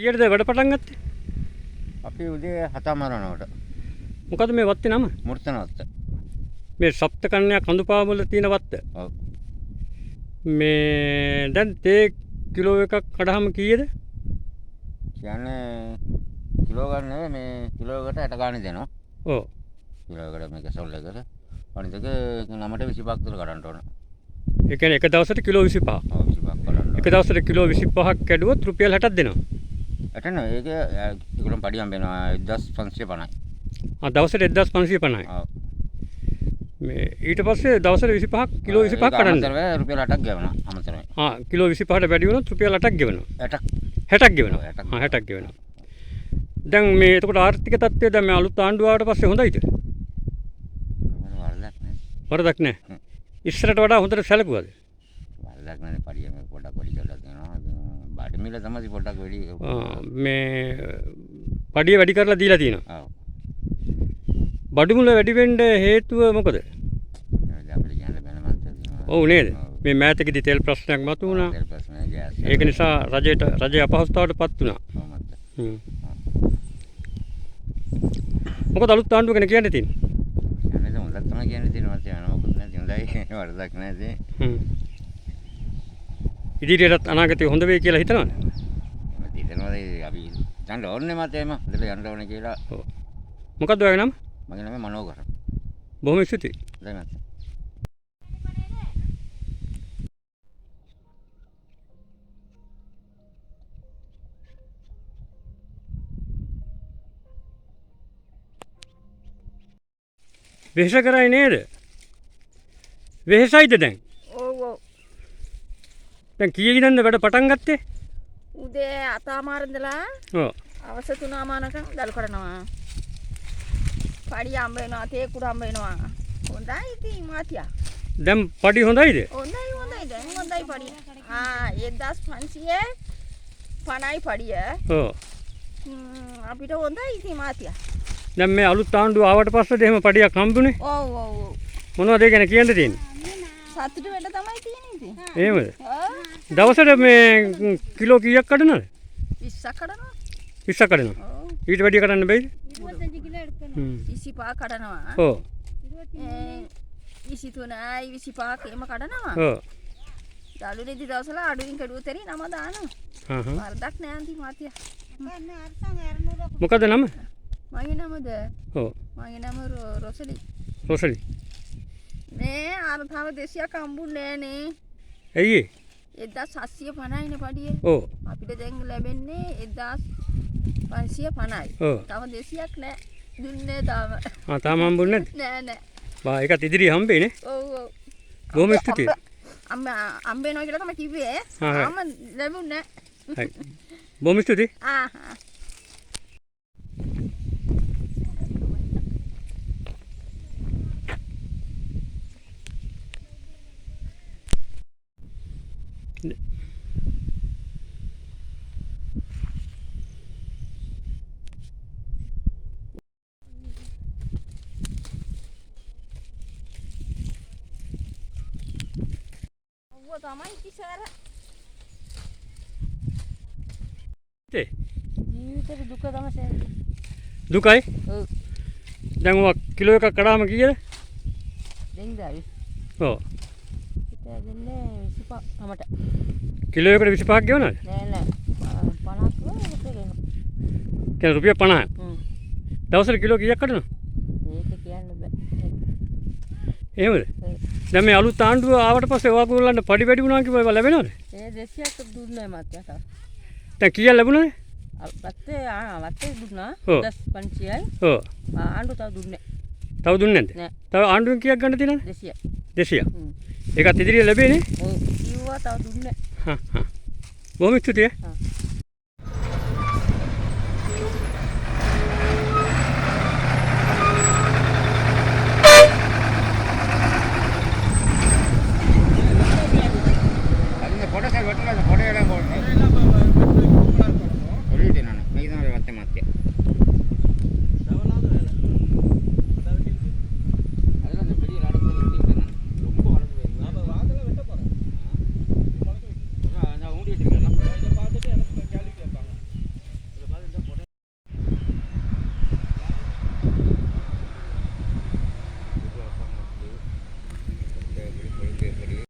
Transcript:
ඊයේද වැඩ පටන් ගත්තේ? අපි උදේ 7:00 මොකද මේ වත්තේ නම? මුර්තනවත්ත. මේ සප්ත කන්‍යා කඳුපාමුල තියෙන වත්ත. ඔව්. මේ දැන් තේ කිලෝ එකක් කඩහම කීයද? කියන්නේ කිලෝ ගන්න නෙවෙයි මේ කිලෝ එකට 60 ගානේ දෙනවා. ඔව්. කිලෝ එකට මේක සොල් එකට. අනිත් එක නමට 25ක් විතර ගන්න ඕන. ඒ කියන්නේ එක දවසට කිලෝ 25. ඔව් 25ක් ගන්න. එක දවසට කිලෝ 25ක් කැඩුවොත් රුපියල් 60ක් දෙනවා. එතන ඒක ඒගොල්ලන් පඩියම් වෙනවා 1550යි. දවසට 1550යි. ඔව්. මේ ඊට පස්සේ දවසට 25ක් කිලෝ 25ක් කඩන්න. අමතරව රුපියල් 8ක් ගෙවනවා අමතරයි. කිලෝ 25ට වැඩි වුණොත් රුපියල් 8ක් ගෙවනවා. 60ක් ගෙවනවා. 60ක් ගෙවනවා. දැන් මේ එතකොට ආර්ථික තත්ත්වය දැන් මේ අලුත් ආණ්ඩුව ආවට පස්සේ හොඳයිද? වරදක් නැහැ. ඉස්සරට වඩා හොඳට සැලකුවද? වරදක් නැහැ පඩියම පොඩක් වැඩි කරලා දෙනවා. බඩ මිල තමයි පොඩක් වැඩි. මේ පඩිය වැඩි කරලා දීලා තියෙනවා. ඔව්. බඩු මුල වැඩි වෙන්න හේතුව මොකද? අපිට කියන්න බෑ මන්ට. ඔව් නේද? මේ මෑතකදී තෙල් ප්‍රශ්නයක් මතුවුණා. තෙල් ප්‍රශ්නය ගෑස්. ඒක නිසා රජය අපහසුතාවයට පත් වුණා. ඔව් මන්ට. මොකද අලුත් ආණ්ඩුව ගැන කියන්න තියෙන්නේ? කියන්නේ හොඳක් තමයි කියන්න තියෙනවා මන්ට. මොකුත් නැති හොඳයි වරදක් නැති. ඉදිරියටත් අනාගතේ හොඳ වෙයි කියලා හිතනවද? හිතනවා අපි යන්න ඕනේ මත එම. දෙල යන්න ඕනේ කියලා. ඔව්. මොකද්ද ඔයගේ නම? මගේ නම මනෝකර. බොහොම ස්තුතියි. දැන් මත. වෙහෙස කරයි නේද? වෙහෙසයිද දැන්? ඔව් ඔව්. දැන් කීයක ඉඳන්ද වැඩ පටන් ගත්තේ? උදේ 8:00 ඉඳලා ඔව්. අවස 3:00 දළු කරනවා. පඩි හම්බ වෙනවා, තේ කුඩු හම්බ වෙනවා. හොඳයි ඉතින් මාතියා. දැන් පඩි හොඳයිද? හොඳයි දැන් හොඳයි පඩි. 1550යි පඩිය. ඔව්. අපිට හොඳයි ඉතින් මාතියා. දැන් මේ අලුත් ආණ්ඩුව ආවට පස්සේද එහෙම පඩියක් හම්බුනේ? ඔව් ඔව් ඔව්. මොනවද ඒ ගැන කියන්න තියෙන්නේ? සතුටු වෙන්න තමයි තියෙන්නේ ඉතින්. එහෙමද? දවසට මේ කිලෝ කීයක් කඩනවද? 20ක් කඩනවා. 20ක් කඩනවා. ඔව්. ඊට වැඩිය කඩන්න බැයිද? 25 කිලෝ எடுக்கணும். 25 කඩනවා. ඔව්. 23යි 25ක් එහෙම කඩනවා. ඔව්. දළු රෙදි දවසල අඩුවෙන් කැඩුවොත් එරි නම දානවා. වරදක් නෑ අන්ති මාතියා. මොකද නම? මගේ නමද? ඔව්. මගේ නම රොසලි. රොසලි. මේ අර තව 200ක් හම්බුන්නේ නෑනේ. ඇයි ඒ? 1750යිනේ පඩිය. ඔව්. අපිට දැන් ලැබෙන්නේ 1550යි. ඔව්. තව 200ක් නෑ. දුන්නේ තාම. තාම හම්බුන්නේ නැද්ද? නෑ. බා ඒකත් ඉදිරිය හම්බෙයි නේ. ඔව් ඔව්. බොහොම ස්තුතියි. අම්බ වෙනවා කියලා තමයි කිව්වේ. තාම ලැබුණේ නෑ. හරි. බොහොම ස්තුතියි. ඔව් තමයි කිසාර. ජීවිතේ දුක තමයි. දුකයි? ඔව්. දැන් ඔය කිලෝ එකක් කඩාම කීයද? 2000යි. ඔව්. හිත දෙන්නේ 25 තමට. කිලෝ එකට 25ක් ගෙවනවද? නෑ 50ක් වෙනවා. කියන්නේ රුපියල් 50ක්. දවසට කිලෝ කීයක් කඩනවද? මේක කියන්න බෑ. එහෙමද? දැන් මේ අලුත් ආණ්ඩුව ආවට පස්සේ ඔයගොල්ලන්ට පඩි වැඩි වුණා කිව්වා ඒවා ලැබෙනවද? ඒ 200ක් දුන්නේ මාත්‍යා තා. දැන් කීයක් ලැබුණාද? වත්තේ දුන්නා. ඔව්. 15යි. ඔව්. ආණ්ඩුව තව දුන්නේ තව දුන්නේ නැද්ද? නෑ. තව ආණ්ඩුවෙන් කීයක් ගන්න තියෙනවද? 200ක්. 200ක්. ඒකත් ඉදිරිය ලැබෙන්නේ? ඔව්. කිව්වා තව දුන්නේ. බොහොම ස්තුතියි.